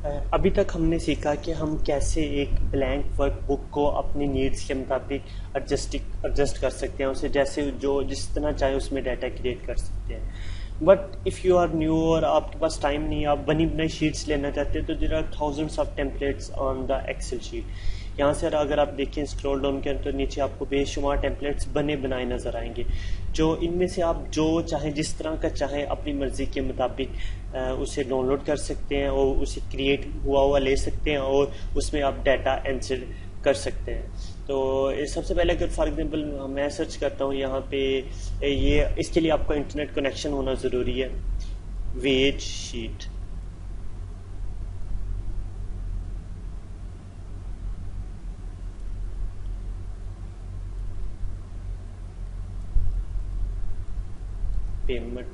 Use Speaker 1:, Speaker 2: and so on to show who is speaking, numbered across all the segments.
Speaker 1: अभी तक हमने सीखा कि हम कैसे एक ब्लैंक वर्कबुक को अपनी नीड्स के मुताबिक एडजस्ट कर सकते हैं, उसे जैसे जो जिस तरह चाहे उसमें डाटा क्रिएट कर सकते हैं। But if you are new और आपके पास टाइम नहीं, आप बनी बनाई शीट्स लेना चाहते हैं, तो there are thousands of templates on the Excel sheet. यहाँ से अगर आप देखें स्क्रॉल डाउन करें तो नीचे आपको बेशुमार टेम्पलेट्स बने बनाए नज़र आएंगे, जो इनमें से आप जो चाहें जिस तरह का चाहें अपनी मर्ज़ी के मुताबिक उसे डाउनलोड कर सकते हैं और उसे क्रिएट हुआ ले सकते हैं और उसमें आप डाटा एंटर कर सकते हैं। तो सबसे पहले अगर फॉर एग्जांपल मैं सर्च करता हूँ यहाँ पे, ये इसके लिए आपका इंटरनेट कनेक्शन होना ज़रूरी है। वेज शीट, पेमेंट,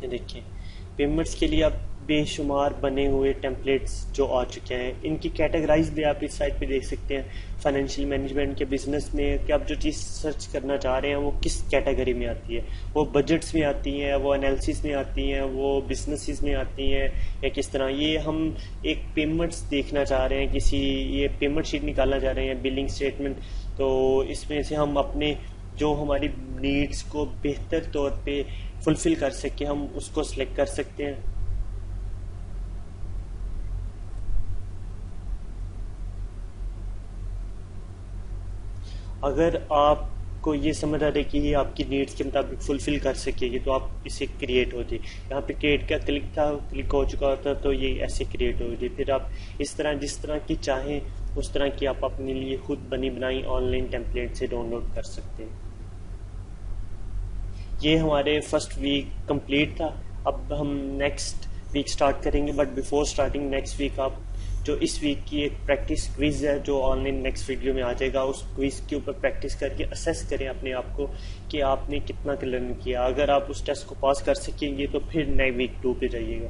Speaker 1: ये देखिए पेमेंट्स के लिए आप बेशुमार बने हुए टेम्पलेट्स जो आ चुके हैं, इनकी कैटेगराइज भी आप इस साइट पे देख सकते हैं। फाइनेंशियल मैनेजमेंट के बिजनेस में कि आप जो चीज़ सर्च करना चाह रहे हैं वो किस कैटेगरी में आती है, वो बजट्स में आती हैं, वो एनालिसिस में आती हैं, वो बिजनेसेस में आती हैं, या किस तरह। ये हम एक पेमेंट्स देखना चाह रहे हैं, किसी ये पेमेंट शीट निकालना चाह रहे हैं, बिलिंग स्टेटमेंट, तो इसमें से हम अपने जो हमारी नीड्स को बेहतर तौर पे फुलफिल कर सके हम उसको सिलेक्ट कर सकते हैं। अगर आपको ये समझ आ रहा है कि ये आपकी नीड्स के मुताबिक फुलफिल कर सकेगी तो आप इसे क्रिएट हो जाए। यहाँ पे क्रिएट का क्लिक था, क्लिक हो चुका होता तो ये ऐसे क्रिएट हो जाए। फिर आप इस तरह जिस तरह की चाहें उस तरह की आप अपने लिए खुद बनी बनाई ऑनलाइन टेम्पलेट से डाउनलोड कर सकते हैं। ये हमारे फर्स्ट वीक कंप्लीट था। अब हम नेक्स्ट वीक स्टार्ट करेंगे, but before starting next week आप जो इस वीक की एक प्रैक्टिस क्विज है जो ऑनलाइन नेक्स्ट वीडियो में आ जाएगा, उस क्विज के ऊपर प्रैक्टिस करके असेस करें अपने आप को कि आपने कितना लर्न किया। अगर आप उस टेस्ट को पास कर सकेंगे तो फिर नए वीक 2 पे जाइएगा।